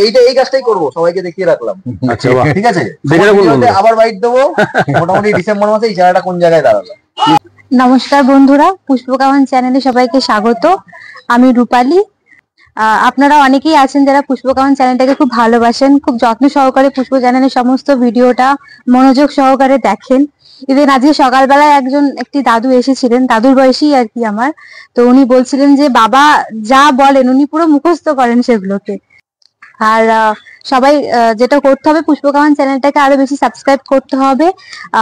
এইটা এই কাজটাই করবো, সবাইকে দেখিয়ে রাখলাম। আচ্ছা ঠিক আছে, আবার বাইট দেবো মোটামুটি ডিসেম্বর মাসে এই চারাটা কোন জায়গায় দাঁড়ালো। নমস্কার বন্ধুরা, পুষ্পকামান চ্যানেলে সবাইকে স্বাগত। আমি রূপালী। আপনারা অনেকেই আছেন যারা পুষ্পকামান চ্যানেলটাকে খুব ভালোবাসেন, খুব যত্ন সহকারে পুষ্প চ্যানেলের সমস্ত ভিডিওটা মনোযোগ সহকারে দেখেন। ইভেন আজকে সকালবেলায় একটি দাদু এসেছিলেন, দাদুর বয়সী আর কি আমার। তো উনি বলছিলেন যে বাবা যা বলেন উনি পুরো মুখস্থ করেন সেগুলোকে। আর সবাই যেটা করতে হবে, পুষ্পকামান চ্যানেলটাকে আরো বেশি সাবস্ক্রাইব করতে হবে।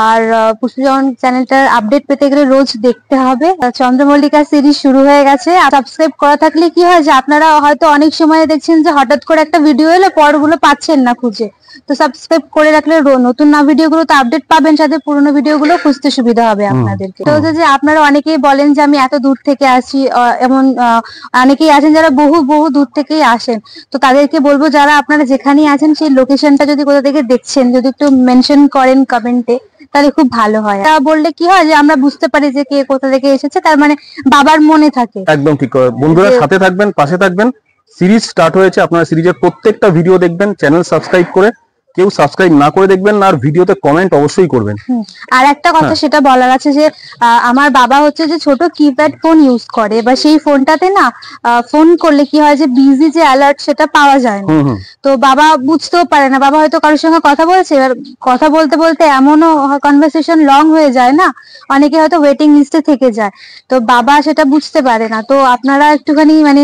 আর পুষ্পকামান চ্যানেলটার আপডেট পেতে গেলে রোজ দেখতে হবে। চন্দ্রমল্লিকা সিরিজ শুরু হয়ে গেছে। আর সাবস্ক্রাইব করা থাকলে কি হয় যে আপনারা হয়তো অনেক সময় দেখছেন যে হঠাৎ করে একটা ভিডিও এলে পরগুলো পাচ্ছেন না খুঁজে। তো সাবস্ক্রাইব করে রাখলে নতুন ভিডিওগুলো তো আপডেট পাবেন, সাথে পুরোনো ভিডিওগুলো খুঁজতে সুবিধা হবে আপনাদেরকে। তো যে আপনারা অনেকেই বলেন যে আমি এত দূর থেকে আসি, এমন অনেকেই আছেন যারা বহু বহু দূর থেকেই আসেন। তো তাদেরকে বলবো যারা আপনারা যেখানেই আছেন সেই লোকেশনটা যদি কোথা থেকে দেখছেন যদি একটু মেনশন করেন কমেন্টে, তাহলে খুব ভালো হয়। তা বললে কি হয় যে আমরা বুঝতে পারি যে কে কোথা থেকে এসেছে, তার মানে বাবার মনে থাকে। একদম ঠিক কথা বন্ধুরা, সাথে থাকবেন, পাশে থাকবেন। সিরিজ স্টার্ট হয়েছে, আপনারা সিরিজের প্রত্যেকটা ভিডিও দেখবেন, চ্যানেল সাবস্ক্রাইব করে। কেউ সাবস্ক্রাইব না করে দেখবেন না, আর ভিডিওতে কমেন্ট অবশ্যই করবেন। আর একটা কথা সেটা বলার আছে যে আমার বাবা হচ্ছে যে ছোট কিপ্যাড ফোন ইউজ করে, বা সেই ফোনটাতে না ফোন করলে কি হয় যে বিজি যে অ্যালার্ট সেটা পাওয়া যায় না। তো বাবা বুঝতেও পারে না, বাবা হয়তো কারোর সঙ্গে কথা বলছে, এবার কথা বলতে বলতে এমনও কনভারসেশন লং হয়ে যায় না, অনেকে হয়তো ওয়েটিং লিস্টে থেকে যায়, তো বাবা সেটা বুঝতে পারে না। তো আপনারা একটুখানি মানে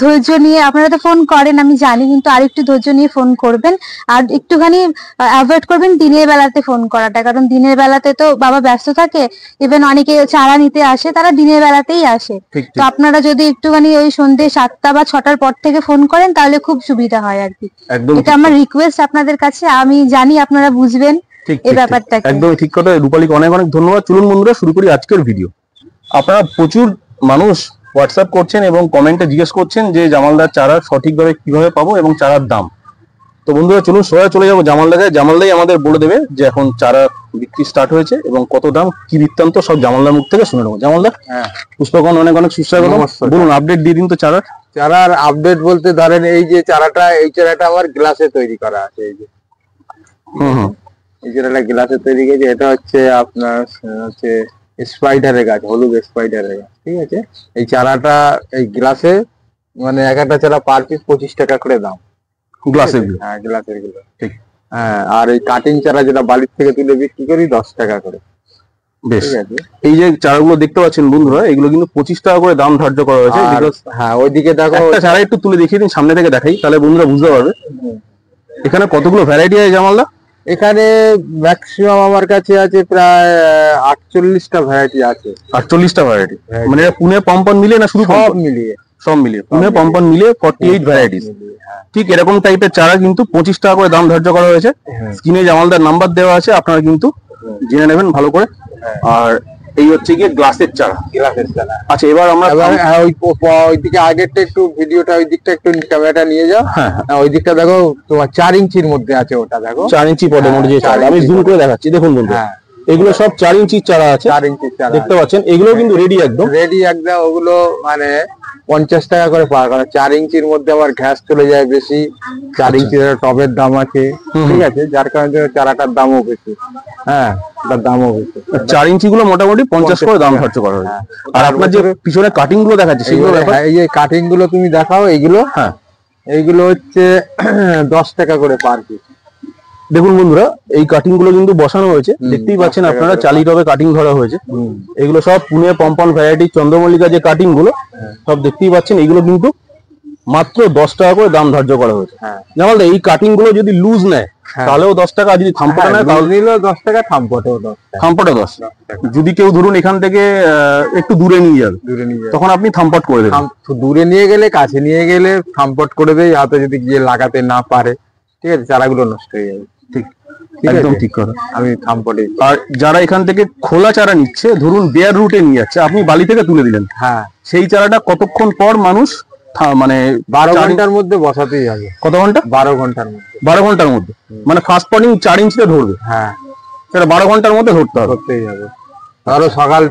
ধৈর্য নিয়ে, আপনারা তো ফোন করেন আমি জানি, কিন্তু আর একটু ধৈর্য নিয়ে ফোন করবেন। আর একটুখানি অ্যাভয়েড করবেন দিনের বেলাতে ফোন করাটা, কারণ দিনের বেলাতে তো বাবা ব্যস্ত থাকে। ইভেন অনেকে চারা নিতে আসে, তারা দিনের বেলাতেই আসে। তো আপনারা যদি একটুখানি ওই সন্ধ্যে 7টা বা 6টার পর থেকে ফোন করেন তাহলে খুব সুবিধা হয় আর কি। এটা আমার রিকোয়েস্ট আপনাদের কাছে, আমি জানি আপনারা বুঝবেন এই ব্যাপারটা। একদম ঠিক কথা রূপালীকে অনেক অনেক ধন্যবাদ। চলুন বন্ধুরা শুরু করি আজকের ভিডিও। আপনারা প্রচুর মানুষ হোয়াটসঅ্যাপ করছেন এবং কমেন্টে জিজ্ঞেস করছেন যে জামালদার চারা সঠিকভাবে কিভাবে পাবো এবং চারার দাম। তো বন্ধুরা চলুন সোজা চলে যাবো জামালদাকে। জামালদাই আমাদের বলে দেবে যে এখন চারা বিক্রি স্টার্ট হয়েছে এবং কত দাম, কি বৃত্তান্ত, সব জামালদার মুখ থেকে শুনে নেবো। জামালদা, পুষ্পকামান অনেক অনেক সুস্বাগত। বলুন, আপডেট দিয়ে দিন তো চারার আপডেট বলতে ধরেন এই যে চারাটা, এই চারাটা আমার গ্লাসে তৈরি করা আছে। এই যে এই চারাটা গ্লাসে তৈরি করেছে। এটা হচ্ছে আপনার হচ্ছে স্পাইডারের গাছ, হলুদ স্পাইডারের গাছ। ঠিক আছে, এই চারাটা এই গ্লাসে মানে এক একটা চারা পার পিস 25 টাকা করে দাম। গ্লাসের? হ্যাঁ, গ্লাসের গুলো ঠিক। হ্যাঁ, আর এই কাটিং চারা যেটা বালির থেকে তুলে বিক্রি করি 10 টাকা করে। বেশ, এই যে চারাগুলো দেখতে পাচ্ছেন বন্ধুরা, এগুলো কিন্তু 25 টাকা করে দাম ধার্য করা হয়েছে। হ্যাঁ, ওইদিকে দেখো, একটা চারা একটু তুলে দেখিয়ে দিন, সামনে থেকে দেখাই, তাহলে বন্ধুরা বুঝতে পারবে এখানে কতগুলো ভ্যারাইটি আছে। জামালদা, এখানে ম্যাক্সিমাম আমার কাছে আছে প্রায় 48টা ভ্যারাইটি আছে। 48টা ভ্যারাইটি? মানে পুনে পম্পন মিলিয়ে না শুধু সব মিলিয়ে? সব মিলিয়ে, পুনে পম্পন মিলিয়ে 48 ভ্যারাইটিস। ঠিক এরকম টাইপের চারা কিন্তু 25 টাকা করে দাম ধার্য করা হয়েছে। স্ক্রিনে জামালদার নাম্বার দেওয়া আছে, আপনারা কিন্তু জেনে নেবেন ভালো করে। আর এই হচ্ছে গিয়ে গ্লাসের চারা। আচ্ছা, এবার আমরা ওইদিকে আগেরটা একটু ভিডিওটা, ওই দিকটা একটু ক্যামেরাটা নিয়ে যাও। হ্যাঁ, ওই দিকটা দেখো, তোমার 4 ইঞ্চির মধ্যে আছে। ওটা দেখো 4 ইঞ্চি পটে মোটে যে চারা, আমি জুম করে দেখাচ্ছি। দেখুন বন্ধু, এগুলো সব 4 ইঞ্চির চারা আছে। 4 ইঞ্চির চারা দেখতে পাচ্ছেন, এগুলো কিন্তু রেডি একদম। ওগুলো মানে 50 টাকা করে পাওয়া, কারণ 4 ইঞ্চির মধ্যে আমার ঘাস চলে যায় বেশি। 4 ইঞ্চির টবের দাম আছে, ঠিক আছে, যার কারণে চারাটার দামও বেশি। হ্যাঁ, তার দামও বেশি। 4 ইঞ্চি গুলো মোটামুটি 50 করে দাম খরচ করা হয়। আর আপনার যে পিছনে কাটিং গুলো দেখাচ্ছে সেগুলো, এই যে কাটিং গুলো তুমি দেখাও, এইগুলো হ্যাঁ, এইগুলো হচ্ছে 10 টাকা করে পার পিস। দেখুন বন্ধুরা, এই কাটিং গুলো কিন্তু বসানো হয়েছে, দেখতেই পাচ্ছেন আপনারা, 40 টবে কাটিং ধরা হয়েছে। এগুলো সব পুনে পম্পন ভ্যারাইটি চন্দ্রমল্লিকা যে কাটিং গুলো সব দেখতেই পাচ্ছেন, এগুলো কিন্তু মাত্র 10 টাকা করে দাম ধার্য করা হয়েছে। জামালদা, এই কাটিং গুলো যদি লুজ নেয় তাহলেও 10 টাকা, যদি থাম্পটা নেয় তাহলে নিলেও 10 টাকা, থাম্পটাও 10 টাকা। থাম্পটা 10। যদি কেউ ধরুন এখান থেকে একটু দূরে নিয়ে যাবে, তখন আপনি থাম্পট করে দেবেন। দূরে নিয়ে গেলে, কাছে নিয়ে গেলে থাম্পট করে দেয়, হাতে যদি গিয়ে লাগাতে না পারে, ঠিক আছে, চারাগুলো নষ্ট হয়ে যাবে। ঠিক, একদম ঠিক কথা, আমি থাম্পটে। আর যারা এখান থেকে খোলা চারা নিচ্ছে, ধরুন বেয়ার রুটে নিয়ে যাচ্ছে, আপনি বালি থেকে তুলে দিলেন, হ্যাঁ, সেই চারাটা কতক্ষণ পর মানুষ মানে 12 ঘন্টার মধ্যে বসাতেই হবে। কত ঘন্টা? 12 ঘন্টার মধ্যে। 12 ঘন্টার মধ্যে মানে ফার্স্ট পটিং 4 ইঞ্চিতে ধরবে। হ্যাঁ, সেটা 12 ঘন্টার মধ্যে ধরতেই হবে। ধরো সকাল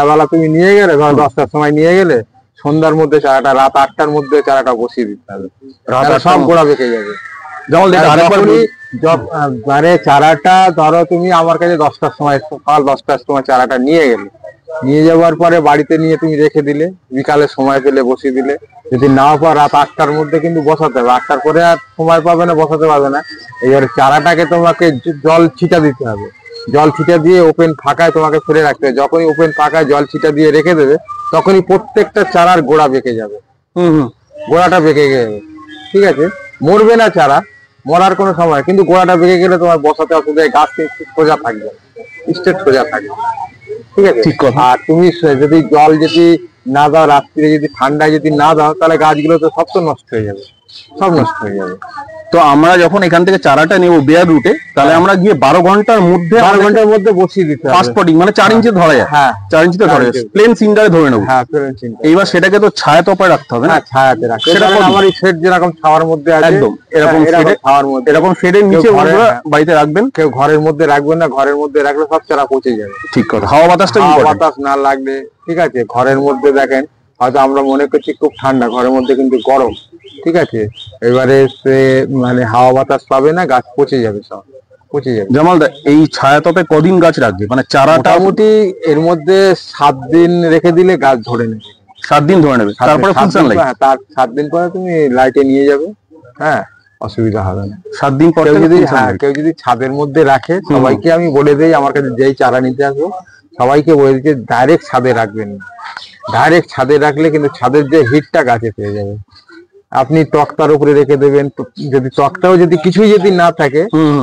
বেলা তুমি নিয়ে গেলে, ধরো 10টার সময় নিয়ে গেলে, সন্ধ্যার মধ্যে চারাটা, রাত 8টার মধ্যে চারাটা বসিয়ে দিতে হবে। রাত সব গোড়া বেঁকে যাবে। জামাল দা আরেকবার মানে চারাটা ধরো তুমি আমার কাছে 10টার সময়, সকাল 10টার সময় চারাটা নিয়ে গেলে, নিয়ে যাওয়ার পরে বাড়িতে নিয়ে তুমি রেখে দিলে, বিকালে সময় পেলে বসিয়ে দিলে। যদি নাও পাও রাত 8টার মধ্যে কিন্তু বসাতে হবে, 8টার পরে আর সময় পাবে না, বসাতে পারবে না। এবারে চারাটাকে তোমাকে জল ছিটা দিতে হবে, জল ছিটা দিয়ে ওপেন ফাঁকায় তোমাকে ফেলে রাখতে হবে। যখনই ওপেন ফাঁকায় জল ছিটা দিয়ে রেখে দেবে, তখনই প্রত্যেকটা চারার গোড়া বেঁকে যাবে, গোড়াটা বেঁকে যাবে। ঠিক আছে, মরবে না চারা, মরার কোনো সময়, কিন্তু গোড়াটা বেঁকে গেলে তোমার বসাতে অসুবিধা, গাছ সোজা থাকবে, স্ট্রেট সোজা থাকবে। ঠিক আছে, ঠিক কথা। আর তুমি যদি জল যদি না দাও, রাত্রিরে যদি ঠান্ডায় যদি না দাও, তাহলে গাছগুলো তো সব তো নষ্ট হয়ে যাবে, সব নষ্ট হয়ে যাবে। তো আমরা যখন এখান থেকে চারাটা নেব বেয়ার রুটে, তাহলে আমরা গিয়ে 12 ঘন্টার মধ্যে 12 ঘন্টার মধ্যে বসিয়ে দিতে হবে। ফার্স্ট পটিং মানে 4 ইঞ্চি ধরা যায়, হ্যাঁ 4 ইঞ্চিতে ধরা যায়, প্লেন সিন্ডারে ধরে নেব। হ্যাঁ প্লেন সিন্ডার। এইবার সেটাকে তো ছায়া তপায় রাখতে হবে না? হ্যাঁ ছায়াতে রাখতে হবে। সেটা আমার এই শেড যেরকম ছাওয়ার মধ্যে আছে, একদম এরকম ছাওয়ার মধ্যে, এরকম শেডের নিচে বাড়িতে রাখবেন। কেউ ঘরের মধ্যে রাখবেন না, ঘরের মধ্যে রাখলে সব চারা পচে যাবে। ঠিক কথা। হাওয়া বাতাসটা বাতাস না লাগলে, ঠিক আছে। ঘরের মধ্যে দেখেন হয়তো আমরা মনে করছি খুব ঠান্ডা, ঘরের মধ্যে কিন্তু গরম। ঠিক আছে, এবারে সে মানে হাওয়া বাতাস পাবে না, গাছ পচে যাবে, সব পচে যাবে। জামাল দা এই ছায়া তপে কদিন গাছ রাখবে, মানে চারাটা? মোটামুটি এর মধ্যে 7 দিন রেখে দিলে গাছ ধরে নেবে। 7 দিন ধরে নেবে, তারপরে ফুল সানলাইট। হ্যাঁ, তার 7 দিন পরে তুমি লাইটে নিয়ে যাবে, হ্যাঁ অসুবিধা হবে না। 7 দিন পরে কেউ যদি ছাদের মধ্যে রাখে, সবাইকে আমি বলে দেই, আমার কাছে যেই চারা নিতে আসবো সবাইকে বলে দিচ্ছি ডাইরেক্ট ছাদে রাখবেন না। ডাইরেক্ট ছাদে রাখলে কিন্তু ছাদের যে হিটটা গাছে পেয়ে যাবে। আপনি তক্তার উপরে রেখে দেবেন, যদি তক্তাও যদি কিছুই যদি না থাকে,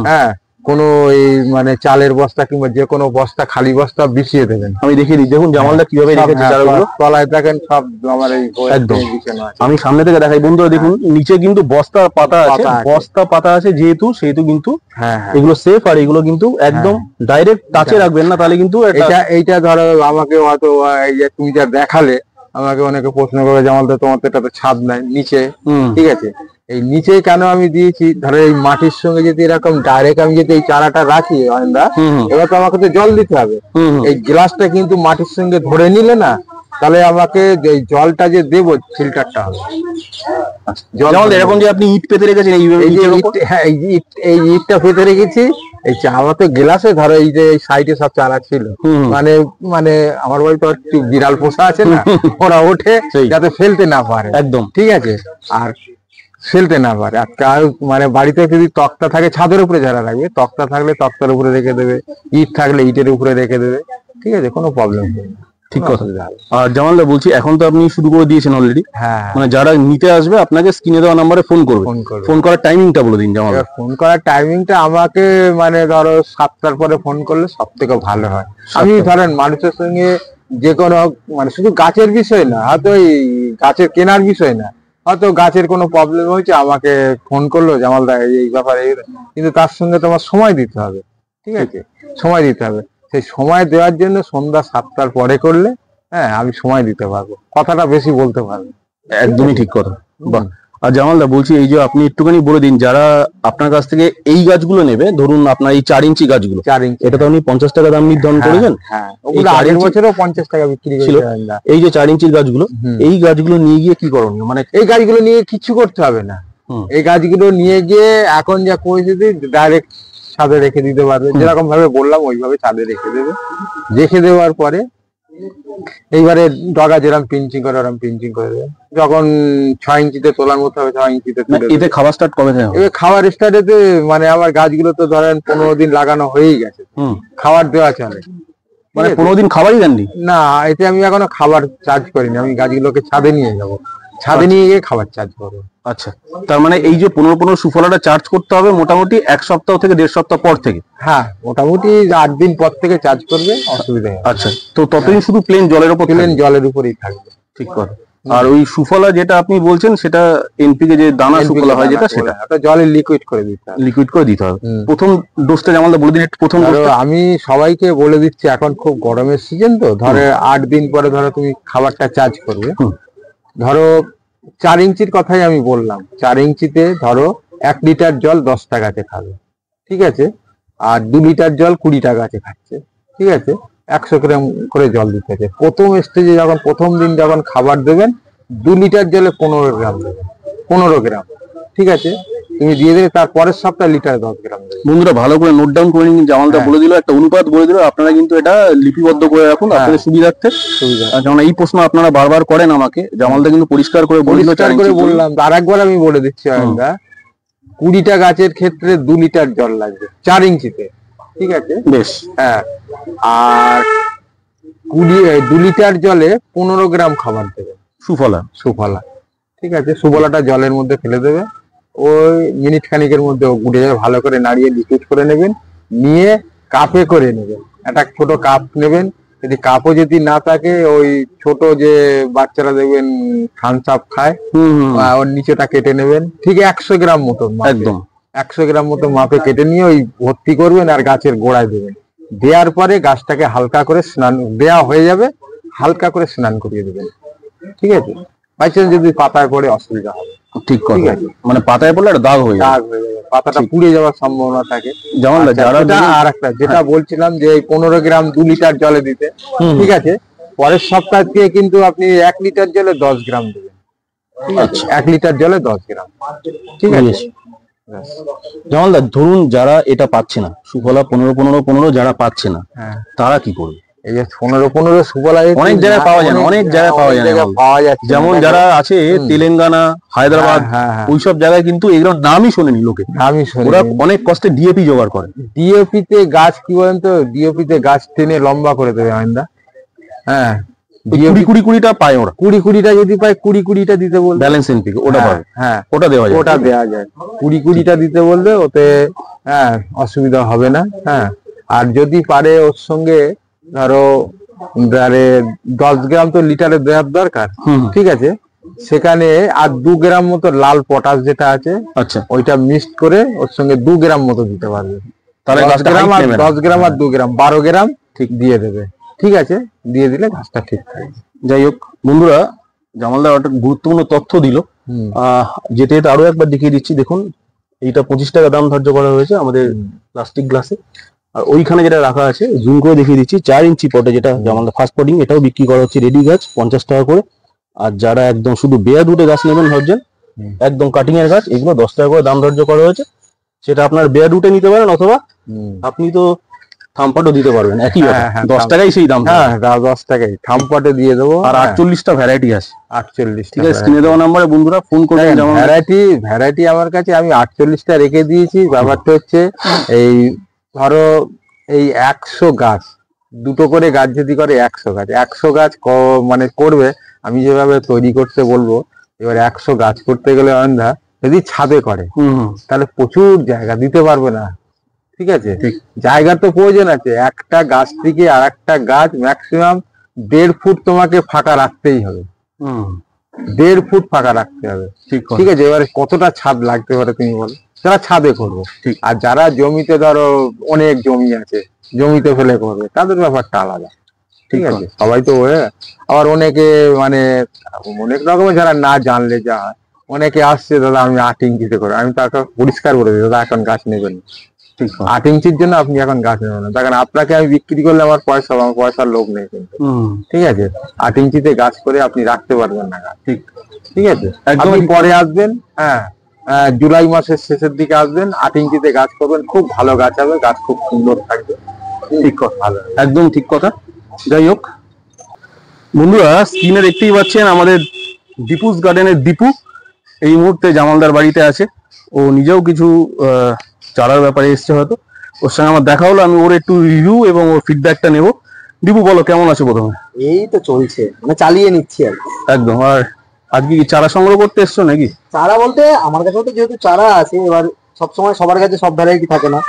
হ্যাঁ কোনো এই মানে চালের বস্তা কিংবা যে কোনো বস্তা, খালি বস্তা বিছিয়ে দেবেন। আমি দেখিয়ে দিই, দেখুন জামালদা কিভাবে রেখেছে চারাগুলো। তলায় দেখেন সব আমার এই একদম, আমি সামনে থেকে দেখাই বন্ধুরা, দেখুন নিচে কিন্তু বস্তা পাতা আছে, বস্তা পাতা আছে যেহেতু কিন্তু হ্যাঁ এগুলো সেফ। আর এগুলো কিন্তু একদম ডাইরেক্ট টাচে রাখবেন না, তাহলে কিন্তু এইটা ধরো আমাকে হয়তো তুমি যা দেখালে, আমাকে অনেকে প্রশ্ন করে জামালদা তোমার তো এটা তো ছাদ নাই নিচে, ঠিক আছে। এই নিচে কেন আমি দিয়েছি, ধরো এই মাটির সঙ্গে যদি এরকম ডাইরেক্ট আমি যদি এই চারাটা রাখি অয়নদা, এবার তো আমাকে তো জল দিতে হবে। এই গ্লাসটা কিন্তু মাটির সঙ্গে ধরে নিলে না, তাহলে আমাকে এই জলটা যে দেবো ফিল্টারটা হবে। জল এরকম যে আপনি ইট পেতে রেখেছেন, এই ইটটা পেতে রেখেছি, এই চারা তো গ্লাসে ধরো এই যে সাইডে সব চারা ছিল, মানে আমার বাড়ি তো একটু বিড়াল পোষা আছে না, ওরা ওঠে যাতে ফেলতে না পারে, একদম ঠিক আছে। আর ফেলতে না পারে, আর মানে বাড়িতে যদি তক্তা থাকে ছাদের উপরে যারা রাখবে, তক্তা থাকলে তক্তার উপরে রেখে দেবে, ইট থাকলে ইটের উপরে রেখে দেবে, ঠিক আছে, কোনো প্রবলেম নেই। ঠিক কথা। আর জামালদা বলছি, এখন তো আপনি শুরু করে দিয়েছেন অলরেডি, হ্যাঁ মানে যারা নিতে আসবে আপনাকে স্ক্রিনে দেওয়া নাম্বারে ফোন করবে। ফোন করার টাইমিংটা বলে দিন জামালদা। ফোন করার টাইমিংটা আমাকে মানে ধরো 7টার পরে ফোন করলে সব থেকে ভালো হয়। আমি ধরেন মানুষের সঙ্গে যে কোনো মানে শুধু গাছের বিষয় না, হয়তো এই গাছের কেনার বিষয় না, হয়তো গাছের কোনো প্রবলেম হয়েছে আমাকে ফোন করলো, জামালদা এই ব্যাপারে, কিন্তু তার সঙ্গে তোমার সময় দিতে হবে, ঠিক আছে, সময় দিতে হবে। সেই সময় দেওয়ার জন্য সন্ধ্যা 7টার পরে করলে, হ্যাঁ আমি সময় দিতে পারবো, কথাটা বেশি বলতে পারবো। একদমই ঠিক কথা। বাহ। আর জামালদা বলছি, এই যে আপনি একটুখানি বলে দিন, যারা আপনার কাছ থেকে এই গাছগুলো নেবে, ধরুন আপনার এই 4 ইঞ্চি গাছগুলো, 4 ইঞ্চি, এটা তো আপনি 50 টাকা দাম নির্ধারণ করেছেন। হ্যাঁ, ওগুলো আগের বছরও 50 টাকা বিক্রি ছিল। এই যে 4 ইঞ্চির গাছগুলো, এই গাছগুলো নিয়ে গিয়ে কি করণীয়, মানে এই গাছগুলো নিয়ে কিছু করতে হবে না। এই গাছগুলো নিয়ে গিয়ে এখন যা পরিস্থিতি, ডাইরেক্ট ছাদে রেখে দিতে পারবে, যেরকম ভাবে বললাম ওইভাবে ছাদে রেখে দেবে। রেখে দেওয়ার পরে এইবারে ডগা যেরকম পিঞ্চিং করে ওরকম পিঞ্চিং করে দেবে। যখন 6 ইঞ্চিতে তোলার মতো হবে 6 ইঞ্চিতে তুলে। এতে খাবার স্টার্ট কবে থেকে হবে? খাবার স্টার্টেতে মানে আমার গাছগুলো তো ধরেন 15 দিন লাগানো হয়েই গেছে, খাবার দেওয়া চলে। মানে 15 দিন খাবারই দেননি? না, এতে আমি এখনো খাবার চার্জ করিনি। আমি গাছগুলোকে ছাদে নিয়ে যাবো, ছাদে নিয়ে গিয়ে খাবার চার্জ করবো। আচ্ছা, তার মানে এই যে 15 সুফলাটা চার্জ করতে হবে মোটামুটি 1 সপ্তাহ থেকে 1.5 সপ্তাহ পর থেকে? হ্যাঁ, মোটামুটি 8 দিন পর থেকে চার্জ করবে, অসুবিধা নেই। আচ্ছা, তো ততদিন শুধু প্লেন জলের উপর, প্লেন জলের উপরেই থাকবে। ঠিক কথা। আর ওই সুফলা যেটা আপনি বলছেন, সেটা এনপিকে যে দানা সুফলা হয় যেটা, সেটা জলে লিকুইড করে দিতে হবে। লিকুইড করে দিতে হবে। প্রথম ডোজটা জামালদা বলে দিন একটু। প্রথম ডোজটা আমি সবাইকে বলে দিচ্ছি, এখন খুব গরমের সিজন তো, ধরো 8 দিন পরে ধরো তুমি খাবারটা চার্জ করবে। ধরো 4 ইঞ্চির কথাই আমি বললাম, 4 ইঞ্চিতে ধরো 1 লিটার জল 10 টাকাতে খাবে, ঠিক আছে। আর 2 লিটার জল 20 টাকাতে খাচ্ছে, ঠিক আছে। 100 গ্রাম করে জল দিতে হবে। প্রথম স্টেজে যখন প্রথম দিন যখন খাবার দেবেন, 2 লিটার জলে 15 গ্রাম দেবেন, 15 গ্রাম, ঠিক আছে। তুমি দিয়ে দিলে তার পরের সপ্তাহে লিটারে 10 গ্রাম দেবে। বন্ধুরা ভালো করে নোট ডাউন করে নিন, জামালদা বলে দিল, একটা অনুপাত বলে দিল, আপনারা কিন্তু এটা লিপিবদ্ধ করে রাখুন আপনাদের সুবিধার্থে। যেমন এই প্রশ্ন আপনারা বারবার করেন আমাকে, জামালদা কিন্তু পরিষ্কার করে বললাম। আর একবার আমি বলে দিচ্ছি, 20টা গাছের ক্ষেত্রে 2 লিটার জল লাগবে 4 ইঞ্চিতে, ঠিক আছে? বেশ। হ্যাঁ, আর 2 লিটার জলে 15 গ্রাম খাবার দেবে সুফলা, ঠিক আছে? সুফলাটা জলের মধ্যে ফেলে দেবে, ওই মিনিট খানিকের মধ্যে গুড়ে যাবে। ভালো করে নাড়িয়ে লিকুইড করে নেবেন, নিয়ে কাপে করে নেবেন। একটা ছোট কাপ নেবেন, যদি কাপও যদি না থাকে, ওই ছোট যে বাচ্চারা দেখবেন থামস আপ খায়, ওর নিচেটা কেটে নেবেন, ঠিক 100 গ্রাম মতো, একদম 100 গ্রাম মতো মাপে কেটে নিয়ে ওই ভর্তি করবেন আর গাছের গোড়ায় দেবেন। দেওয়ার পরে গাছটাকে হালকা করে স্নান দেওয়া হয়ে যাবে, হালকা করে স্নান করিয়ে দেবেন, ঠিক আছে? বাই চান্স যদি পাতায় পড়ে অসুবিধা হবে। ঠিক আছে, মানে পাতায় পড়লে দাগ হয়ে যাবে, পাতাটা পুড়ে যাওয়ার সম্ভাবনা থাকে। যেমন আর একটা যেটা বলছিলাম যে 15 গ্রাম 2 লিটার জলে দিতে, ঠিক আছে? পরের সপ্তাহ থেকে কিন্তু আপনি 1 লিটার জলে 10 গ্রাম দেবেন, ঠিক আছে? 1 লিটার জলে 10 গ্রাম, ঠিক আছে? জামালদা ধরুন যারা এটা পাচ্ছে না, সুফলা 15-15-15 যারা পাচ্ছে না, তারা কি করবে? এই যে 15-15 সুফলা অনেক জায়গায় পাওয়া যায়, অনেক জায়গায় পাওয়া যায়, যেমন যারা আছে তেলেঙ্গানা, হায়দ্রাবাদ, ওইসব জায়গায় কিন্তু এগুলোর নামই শোনেনি লোকে, ওরা অনেক কষ্টে ডিএপি জোগাড় করে। ডিএপি তে গাছ কি বলেন তো, ডিএপি তে গাছ টেনে লম্বা করে দেবে আইন্দা। হ্যাঁ, 20-20টা পায় ওরা, 20-20টা যদি পায় 20-20টা দিতে বলবে, ব্যালেন্স এনপিকে ওটা পাবে। হ্যাঁ, ওটা দেওয়া যায়, ওটা দেওয়া যায়। 20-20টা দিতে বলবে, ওতে অসুবিধা হবে না। হ্যাঁ, আর যদি পারে ওর সঙ্গে ধরো 10 গ্রাম তো লিটারে দেওয়ার দরকার, ঠিক আছে? সেখানে আর 2 গ্রাম মতো লাল পটাশ যেটা আছে, আচ্ছা, ওইটা মিক্সড করে ওর সঙ্গে 2 গ্রাম মতো দিতে পারবে। তাহলে 10 গ্রাম আর 2 গ্রাম 12 গ্রাম ঠিক দিয়ে দেবে, ঠিক আছে? দিয়ে দিলে গাছটা ঠিক থাকে। যাই হোক বন্ধুরা, জামালদা একটা গুরুত্বপূর্ণ তথ্য দিল, যেতে যেতে আরো একবার দেখিয়ে দিচ্ছি। দেখুন, এইটা 25 টাকা দাম ধার্য করা হয়েছে আমাদের প্লাস্টিক গ্লাসে, আর ওইখানে যেটা রাখা আছে জুম করে দেখিয়ে দিচ্ছি, 4 ইঞ্চি পটে যেটা জামালদা ফার্স্ট পটিং, এটাও বিক্রি করা হচ্ছে রেডি গাছ 50 টাকা করে। আর যারা একদম শুধু বেয়ার রুটে গাছ নেবেন ভাবছেন, একদম কাটিং এর গাছ, এগুলো 10 টাকা করে দাম ধার্য করা হয়েছে। সেটা আপনার বেয়ার রুটে নিতে পারেন, অথবা আপনি তো থামপাটও দিতে পারবেন, একই 10 টাকাই সেই দাম। হ্যাঁ, 10 টাকাই থামপাটে দিয়ে দেবো। আর 48টা ভ্যারাইটি আছে, 48, ঠিক আছে? স্ক্রিনে দেওয়া নম্বরে বন্ধুরা ফোন করবেন। যেমন ভ্যারাইটি আমার কাছে আমি 48টা রেখে দিয়েছি। ব্যাপারটা হচ্ছে এই ধরো এই 100 গাছ, 2টো করে গাছ যদি করে 100 গাছ মানে করবে, আমি যেভাবে তৈরি করতে বলবো। এবার 100 গাছ করতে গেলে অন্ধা যদি ছাদে করে, তাহলে প্রচুর জায়গা দিতে পারবে না, ঠিক আছে? জায়গার তো প্রয়োজন আছে। একটা গাছ থেকে আর একটা গাছ ম্যাক্সিমাম 1.5 ফুট তোমাকে ফাঁকা রাখতেই হবে, 1.5 ফুট ফাঁকা রাখতে হবে, ঠিক আছে? এবারে কতটা ছাদ লাগতে পারে তুমি বলো, যারা ছাদে করবো। আর যারা জমিতে ধরো অনেক জমি আছে, জমিতে ফেলে করবে, তাদের ব্যাপারটা আলাদা, ঠিক আছে? সবাই তো আবার অনেকে মানে অনেক রকমের যারা না জানলে যা হয়, অনেকে আসছে, দাদা আমি 8 ইঞ্চিতে করে, আমি তাকে পরিষ্কার করে দিই, দাদা এখন গাছ নেবেন, 8 ইঞ্চির জন্য আপনি এখন গাছ নেবেন না। দেখেন, আপনাকে আমি বিক্রি করলে আমার পয়সার লোভ নেই কিন্তু, ঠিক আছে? 8 ইঞ্চিতে গাছ করে আপনি রাখতে পারবেন না গাছ, ঠিক আছে? আপনি পরে আসবেন, হ্যাঁ, জুলাই মাসের শেষের দিকে আসবেন, 8 ইঞ্চিতে গাছ করবেন, খুব ভালো গাছ হবে, গাছ খুব সুন্দর থাকবে। ঠিক কথা, ভালো, একদম ঠিক কথা। যাই হোক বন্ধুরা, স্ক্রিনে দেখতেই পাচ্ছেন আমাদের দীপুস গার্ডেনের দীপু এই মুহূর্তে জামালদার বাড়িতে আছে। ও নিজেও কিছু চারার ব্যাপারে এসছে, হয়তো ওর সঙ্গে আমার দেখা হলো, আমি ওর একটু রিভিউ এবং ওর ফিডব্যাকটা নেব। দীপু বলো, কেমন আছো? প্রথমে এই তো চলছে, মানে চালিয়ে নিচ্ছি আর একদম। আর আজকে কি চারা সংগ্রহ করতে এসছো নাকি? চারা বলতে আমার কাছে তো যেহেতু চারা আছে, এবার সবসময় সবার কাছে সব ভ্যারাইটি থাকে না,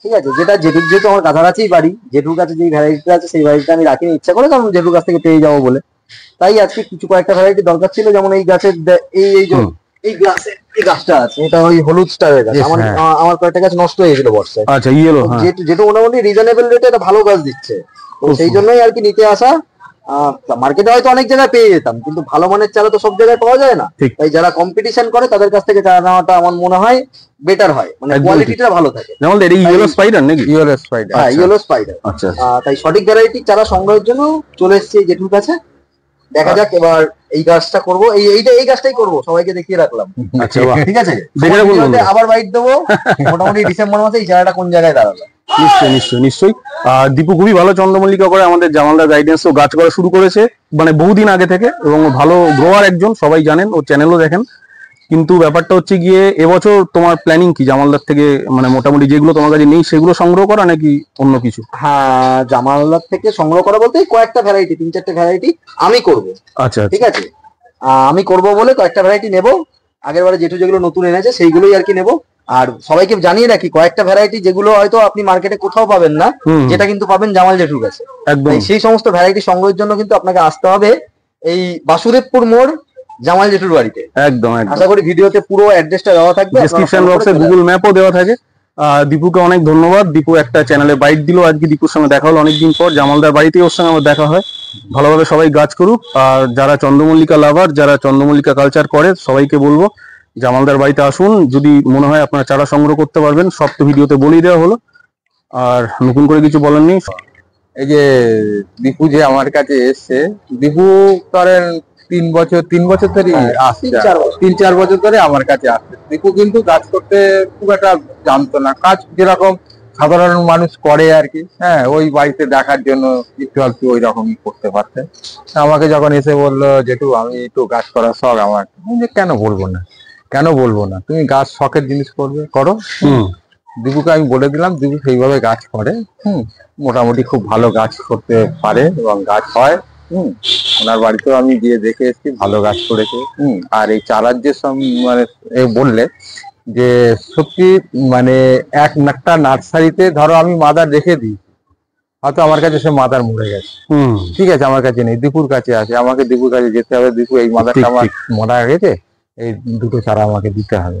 ঠিক আছে? যেহেতু আমার কাছাকাছি বাড়ি, জেঠুর কাছে যে ভ্যারাইটিটা আছে সেই ভ্যারাইটিটা আমি রাখিনি ইচ্ছা করে, কারণ জেঠুর কাছ থেকে পেয়ে যাবো বলে। তাই আজকে কিছু কয়েকটা ভ্যারাইটি দরকার ছিল। যেমন এই গাছের এই গ্লাসে এই গাছটা আছে, এটা ওই হলুদ স্টারের গাছ। আমার কয়েকটা গাছ নষ্ট হয়ে গেছিল বর্ষায়। আচ্ছা, ইয়েলো, যেটা মোটামুটি রিজনেবল রেটে একটা ভালো গাছ দিচ্ছে, তো সেই জন্যই আর কি নিতে আসা। মার্কেটে হয়তো অনেক জায়গায় পেয়ে যেতাম, কিন্তু ভালো মানের চারা তো সব জায়গায় পাওয়া যায় না। তাই যারা কম্পিটিশন করে তাদের কাছ থেকে চারা নেওয়াটা আমার মনে হয় বেটার হয়, মানে কোয়ালিটিটা ভালো থাকে। যেমন এটা ইয়েলো স্পাইডার নাকি? ইয়েলো স্পাইডার, হ্যাঁ, ইয়েলো স্পাইডার। আচ্ছা, তাই সঠিক ভ্যারাইটি চারা সংগ্রহের জন্য চলে এসেছি জেঠুর কাছে। দেখা যাক এবার এই গাছটা করবো, এই গাছটাই করবো, সবাইকে দেখিয়ে রাখলাম। আচ্ছা বাহ, ঠিক আছে, দেখে রাখুন ভিডিওতে বন্ধুরা। আবার বাইট দেবো মোটামুটি ডিসেম্বর মাসে এই জায়গাটা কোন জায়গায় দাঁড়াবে। নিশ্চয়ই নিশ্চয়ই নিশ্চয়ই। দীপু খুবই ভালো চন্দ্রমল্লিকা করে, আমাদের জামালদার গাইডেন্স ও গাছ করা শুরু করেছে মানে বহুদিন আগে থেকে, এবং ভালো গ্রোয়ার একজন, সবাই জানেন, ও চ্যানেলও দেখেন। কিন্তু ব্যাপারটা হচ্ছে গিয়ে এবছর তোমার প্ল্যানিং কি জামালদার থেকে, মানে মোটামুটি যেগুলো তোমার কাছে নেই সেগুলো সংগ্রহ করা নাকি অন্য কিছু? হ্যাঁ, জামালদার থেকে সংগ্রহ করা বলতে কয়েকটা ভ্যারাইটি, 3-4টে ভ্যারাইটি আমি করব। আচ্ছা ঠিক আছে, আমি করব বলে কয়েকটা ভ্যারাইটি নেব। আগের বারে যেগুলো নতুন এনেছে সেইগুলোই আর কি নেব। আর সবাইকে জানিয়ে রাখি কয়েকটা ভ্যারাইটি যেগুলো হয়তো আপনি মার্কেটে কোথাও পাবেন না, যেটা কিন্তু পাবেন জামাল জেঠুর কাছে। একদম। সেই সমস্ত ভ্যারাইটি সংগ্রহের জন্য কিন্তু আপনাকে আসতে হবে এই বাসুদেবপুর মোড় জামাল জেঠুর বাড়িতে। একদম একদম। আশা করি ভিডিওতে পুরো অ্যাড্রেসটা দেওয়া থাকবে, ডেসক্রিপশন বক্সে গুগল ম্যাপও দেওয়া থাকে। দীপুকে অনেক ধন্যবাদ, দীপু একটা চ্যানেলে বাইট দিল আজকে, দীপুর সঙ্গে দেখা হলো অনেকদিন পর, জামালদার বাড়িতেই ওর সঙ্গে আমার দেখা হয়। ভালোভাবে সবাই গাছ করুক, আর যারা চন্দ্রমল্লিকা লাভার, যারা চন্দ্রমল্লিকা কালচার করে, সবাইকে বলবো জামালদার বাড়িতে আসুন, যদি মনে হয় আপনারা চারা সংগ্রহ করতে পারবেন। সব তো ভিডিওতে বলেই দেওয়া হলো, আর নতুন করে কিছু বলার নেই। এই যে দীপু যে আমার কাছে এসছে, দীপু ধরেন 3 বছর ধরে আসছে, 3-4 বছর ধরে আমার কাছে আসছে। দীপু কিন্তু গাছ করতে খুব একটা জানতো না, কাজ যেরকম সাধারণ মানুষ করে আর কি, হ্যাঁ, ওই বাড়িতে দেখার জন্য একটু ওই রকমই করতে পারতেন। আমাকে যখন এসে বললো জেঠু আমি একটু গাছ করার শখ আমার, কেন বলবো না, তুমি গাছ শখের জিনিস করো। দীপুকে আমি বলে দিলাম, দীপু সেইভাবে গাছ করে, মোটামুটি খুব ভালো গাছ করতে পারে এবং গাছ হয়। ওনার বাড়িতেও আমি গিয়ে দেখে এসেছি, ভালো গাছ করেছে। আর এই চারার যে মানে বললে যে সত্যি মানে একটা নার্সারিতে ধরো আমি মাদার রেখে দিই, হয়তো আমার কাছে সে মাদার মরে গেছে, ঠিক আছে, আমার কাছে নেই, দীপুর কাছে আছে, আমাকে দীপুর কাছে যেতে হবে, দীপু এই মাদারটা আমার মরা গেছে, এই 2টো চারা আমাকে দিতে হবে,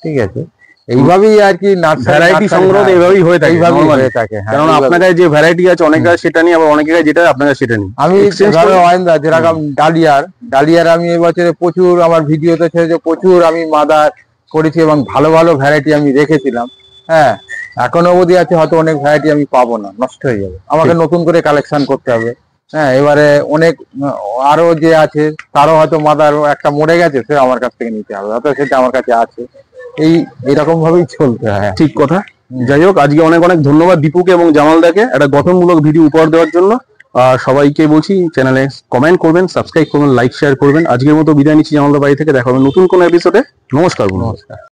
ঠিক আছে। এইভাবেই আর কি ভ্যারাইটি সংগ্রহ এইভাবেই হয়ে থাকে, কারণ আপনার কাছে যে ভ্যারাইটি আছে অনেক কাছে সেটা নিয়ে, আবার অনেক কাছে যেটা আপনার কাছে সেটা নেই। আমি যেরকম ডালিয়ার আমি এবছরে প্রচুর, আমার ভিডিওতে ছেড়েছে, প্রচুর আমি মাদার করেছি এবং ভালো ভালো ভ্যারাইটি আমি রেখেছিলাম। হ্যাঁ, এখনো অবধি আছে, হয়তো অনেক ভ্যারাইটি আমি পাবো না, নষ্ট হয়ে যাবে, আমাকে নতুন করে কালেকশন করতে হবে। হ্যাঁ, এবারে অনেক আরো যে আছে তারও হয়তো মাদার একটা মরে গেছে, সে আমার কাছ থেকে নিতে হবে, হয়তো সেটা আমার কাছে আছে। এইরকম ভাবেই চলতে হয়। ঠিক কথা। যাই হোক, আজকে অনেক অনেক ধন্যবাদ দীপুকে এবং জামালদাকে একটা গঠনমূলক ভিডিও উপহার দেওয়ার জন্য। সবাইকে বলছি চ্যানেলে কমেন্ট করবেন, সাবস্ক্রাইব করবেন, লাইক শেয়ার করবেন। আজকের মতো বিদায় নিচ্ছি জামালদার বাড়ি থেকে, দেখা হবে নতুন কোনো এপিসোডে। নমস্কার।